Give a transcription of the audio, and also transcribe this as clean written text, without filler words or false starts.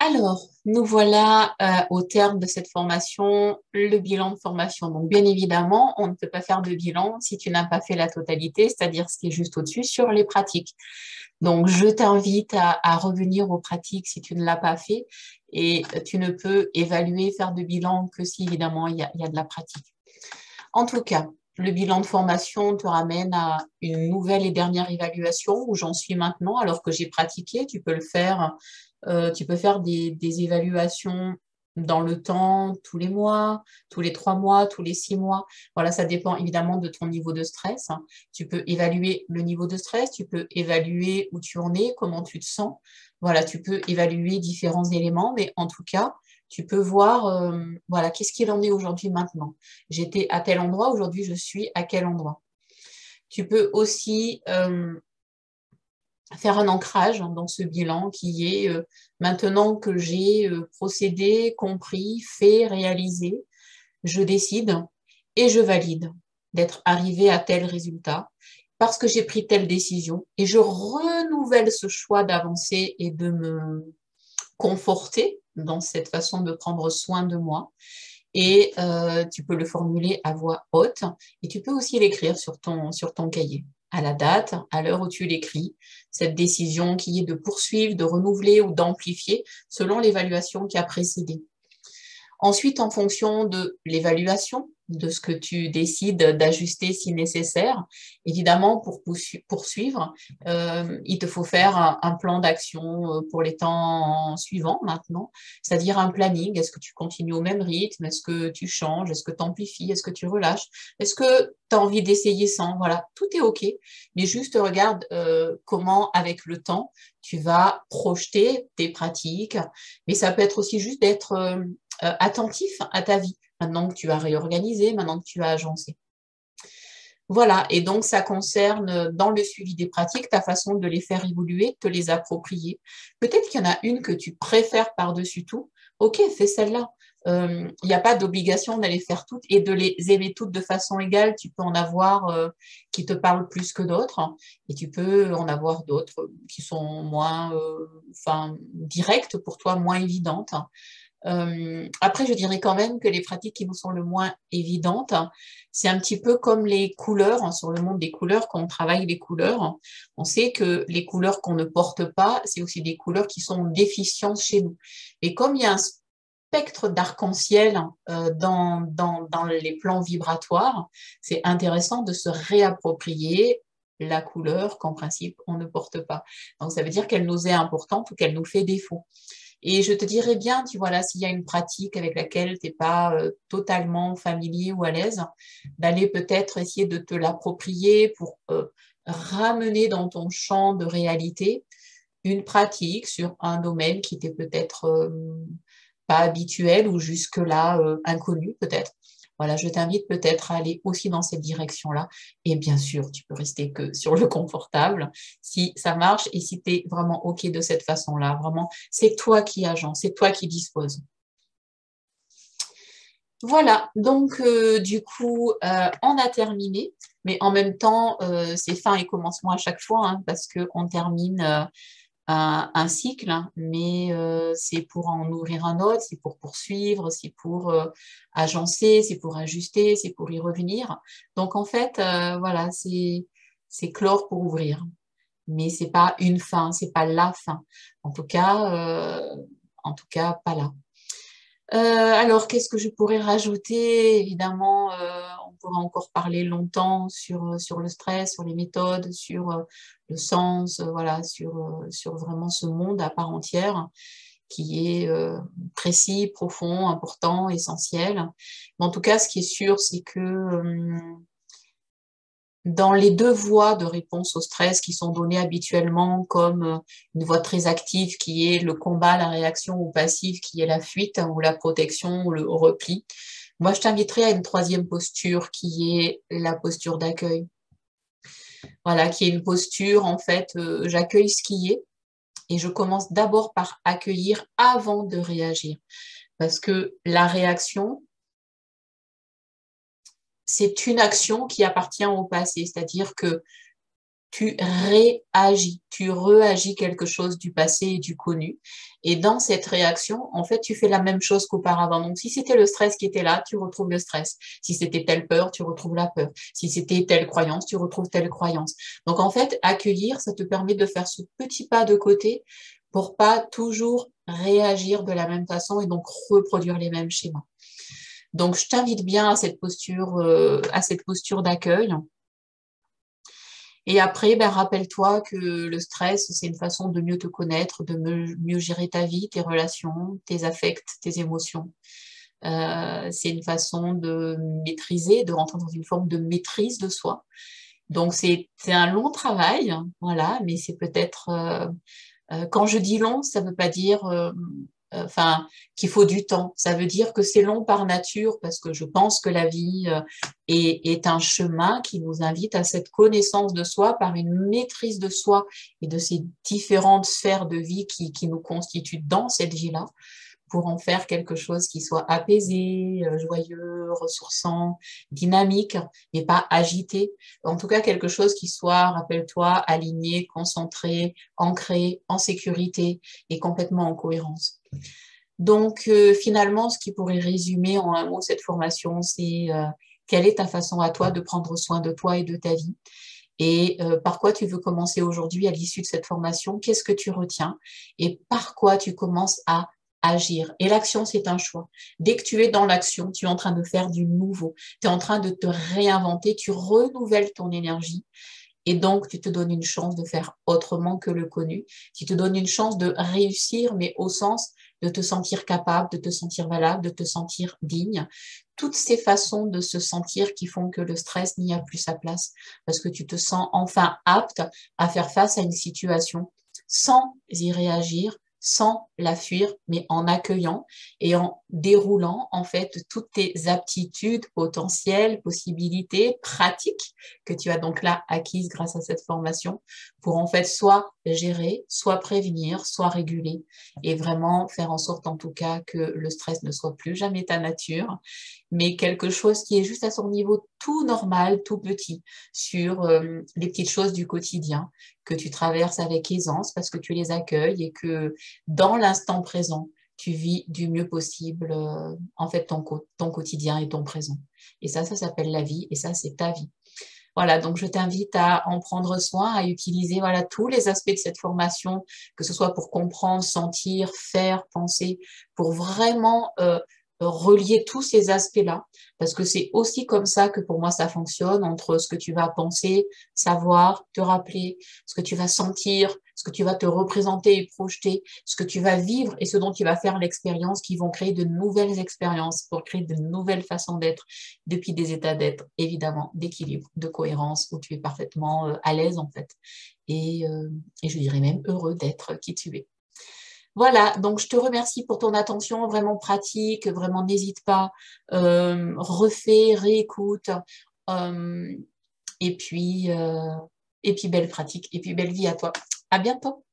Alors, nous voilà au terme de cette formation, le bilan de formation. Donc, bien évidemment, on ne peut pas faire de bilan si tu n'as pas fait la totalité, c'est-à-dire ce qui est juste au-dessus sur les pratiques. Donc, je t'invite à revenir aux pratiques si tu ne l'as pas fait et tu ne peux évaluer, faire de bilan que si, évidemment, il y a de la pratique. En tout cas, le bilan de formation te ramène à une nouvelle et dernière évaluation où j'en suis maintenant, alors que j'ai pratiqué. Tu peux le faire, tu peux faire des évaluations dans le temps, tous les mois, tous les 3 mois, tous les 6 mois. Voilà, ça dépend évidemment de ton niveau de stress. Tu peux évaluer le niveau de stress, tu peux évaluer où tu en es, comment tu te sens. Voilà, tu peux évaluer différents éléments, mais en tout cas, tu peux voir, voilà, qu'est-ce qu'il en est aujourd'hui maintenant. J'étais à tel endroit, aujourd'hui je suis à quel endroit. Tu peux aussi faire un ancrage dans ce bilan qui est maintenant que j'ai procédé, compris, fait, réalisé, je décide et je valide d'être arrivé à tel résultat parce que j'ai pris telle décision et je renouvelle ce choix d'avancer et de me conforter dans cette façon de prendre soin de moi. Et tu peux le formuler à voix haute et tu peux aussi l'écrire sur ton cahier, à la date, à l'heure où tu l'écris, cette décision qui est de poursuivre, de renouveler ou d'amplifier selon l'évaluation qui a précédé. Ensuite, en fonction de l'évaluation, de ce que tu décides d'ajuster si nécessaire, évidemment, pour poursuivre, il te faut faire un plan d'action pour les temps suivants maintenant, c'est-à-dire un planning. Est-ce que tu continues au même rythme? Est-ce que tu changes? Est-ce que tu amplifies? Est-ce que tu relâches? Est-ce que tu as envie d'essayer sans? Voilà, tout est OK, mais juste regarde comment, avec le temps, tu vas projeter tes pratiques, mais ça peut être aussi juste d'être attentif à ta vie, maintenant que tu as réorganisé, maintenant que tu as agencé. Voilà, et donc ça concerne dans le suivi des pratiques ta façon de les faire évoluer, de te les approprier. Peut-être qu'il y en a une que tu préfères par-dessus tout. Ok, fais celle-là. Il n'y a pas d'obligation d'aller faire toutes et de les aimer toutes de façon égale. Tu peux en avoir qui te parlent plus que d'autres et tu peux en avoir d'autres qui sont moins directes pour toi, moins évidentes. Après, je dirais quand même que les pratiques qui nous sont le moins évidentes, c'est un petit peu comme les couleurs, sur le monde des couleurs, quand on travaille les couleurs, on sait que les couleurs qu'on ne porte pas, c'est aussi des couleurs qui sont déficientes chez nous. Et comme il y a un spectre d'arc-en-ciel dans les plans vibratoires, c'est intéressant de se réapproprier la couleur qu'en principe on ne porte pas. Donc ça veut dire qu'elle nous est importante ou qu'elle nous fait défaut. Et je te dirais bien, tu vois là, s'il y a une pratique avec laquelle tu n'es pas totalement familier ou à l'aise, d'aller peut-être essayer de te l'approprier pour ramener dans ton champ de réalité une pratique sur un domaine qui t'est peut-être pas habituel ou jusque-là inconnu peut-être. Voilà, je t'invite peut-être à aller aussi dans cette direction-là. Et bien sûr, tu peux rester que sur le confortable si ça marche et si tu es vraiment OK de cette façon-là. Vraiment, c'est toi qui agence, c'est toi qui dispose. Voilà, donc du coup, on a terminé, mais en même temps, c'est fin et commencement à chaque fois, hein, parce qu'on termine un cycle, hein, mais c'est pour en nourrir un autre, c'est pour poursuivre, c'est pour agencer, c'est pour ajuster, c'est pour y revenir. Donc en fait, voilà, c'est clore pour ouvrir, mais c'est pas une fin, c'est pas la fin. En tout cas, pas là. Alors, qu'est-ce que je pourrais rajouter? Évidemment, on pourra encore parler longtemps sur le stress, sur les méthodes, sur le sens, voilà, sur vraiment ce monde à part entière qui est précis, profond, important, essentiel. Mais en tout cas, ce qui est sûr, c'est que dans les deux voies de réponse au stress qui sont données habituellement comme une voie très active qui est le combat, la réaction ou passive qui est la fuite ou la protection ou le repli, moi je t'inviterai à une troisième posture qui est la posture d'accueil. Voilà, qui est une posture en fait, j'accueille ce qui est et je commence d'abord par accueillir avant de réagir. Parce que la réaction, c'est une action qui appartient au passé, c'est-à-dire que tu réagis, tu réagis quelque chose du passé et du connu. Et dans cette réaction, en fait, tu fais la même chose qu'auparavant. Donc, si c'était le stress qui était là, tu retrouves le stress. Si c'était telle peur, tu retrouves la peur. Si c'était telle croyance, tu retrouves telle croyance. Donc, en fait, accueillir, ça te permet de faire ce petit pas de côté pour pas toujours réagir de la même façon et donc reproduire les mêmes schémas. Donc, je t'invite bien à cette posture d'accueil. Et après, ben, rappelle-toi que le stress, c'est une façon de mieux te connaître, de mieux gérer ta vie, tes relations, tes affects, tes émotions. C'est une façon de maîtriser, de rentrer dans une forme de maîtrise de soi. Donc, c'est un long travail, voilà, mais c'est peut-être quand je dis long, ça ne veut pas dire enfin, qu'il faut du temps. Ça veut dire que c'est long par nature parce que je pense que la vie est un chemin qui nous invite à cette connaissance de soi par une maîtrise de soi et de ces différentes sphères de vie qui nous constituent dans cette vie-là, pour en faire quelque chose qui soit apaisé, joyeux, ressourçant, dynamique, mais pas agité. En tout cas, quelque chose qui soit, rappelle-toi, aligné, concentré, ancré, en sécurité et complètement en cohérence. Donc, finalement, ce qui pourrait résumer en un mot cette formation, c'est quelle est ta façon à toi de prendre soin de toi et de ta vie, et par quoi tu veux commencer aujourd'hui à l'issue de cette formation, qu'est-ce que tu retiens et par quoi tu commences à agir. Et l'action, c'est un choix. Dès que tu es dans l'action, tu es en train de faire du nouveau, tu es en train de te réinventer, tu renouvelles ton énergie. Et donc, tu te donnes une chance de faire autrement que le connu. Tu te donnes une chance de réussir, mais au sens de te sentir capable, de te sentir valable, de te sentir digne. Toutes ces façons de se sentir qui font que le stress n'y a plus sa place, parce que tu te sens enfin apte à faire face à une situation sans y réagir, sans la fuir, mais en accueillant et en déroulant en fait toutes tes aptitudes potentielles, possibilités, pratiques que tu as donc là acquises grâce à cette formation pour en fait soit gérer, soit prévenir, soit réguler et vraiment faire en sorte en tout cas que le stress ne soit plus jamais ta nature, mais quelque chose qui est juste à son niveau tout normal, tout petit, sur les petites choses du quotidien que tu traverses avec aisance parce que tu les accueilles et que dans l'instant présent, tu vis du mieux possible en fait ton quotidien et ton présent. Et ça s'appelle la vie et ça, c'est ta vie. Voilà, donc je t'invite à en prendre soin, à utiliser voilà tous les aspects de cette formation, que ce soit pour comprendre, sentir, faire, penser, pour vraiment relier tous ces aspects-là, parce que c'est aussi comme ça que pour moi ça fonctionne, entre ce que tu vas penser, savoir, te rappeler, ce que tu vas sentir, ce que tu vas te représenter et projeter, ce que tu vas vivre et ce dont tu vas faire l'expérience, qui vont créer de nouvelles expériences pour créer de nouvelles façons d'être, depuis des états d'être, évidemment, d'équilibre, de cohérence, où tu es parfaitement à l'aise en fait. Et je dirais même heureux d'être qui tu es. Voilà, donc je te remercie pour ton attention, vraiment pratique, vraiment n'hésite pas, refais, réécoute, euh, et puis, euh, et puis belle pratique, et puis belle vie à toi. À bientôt.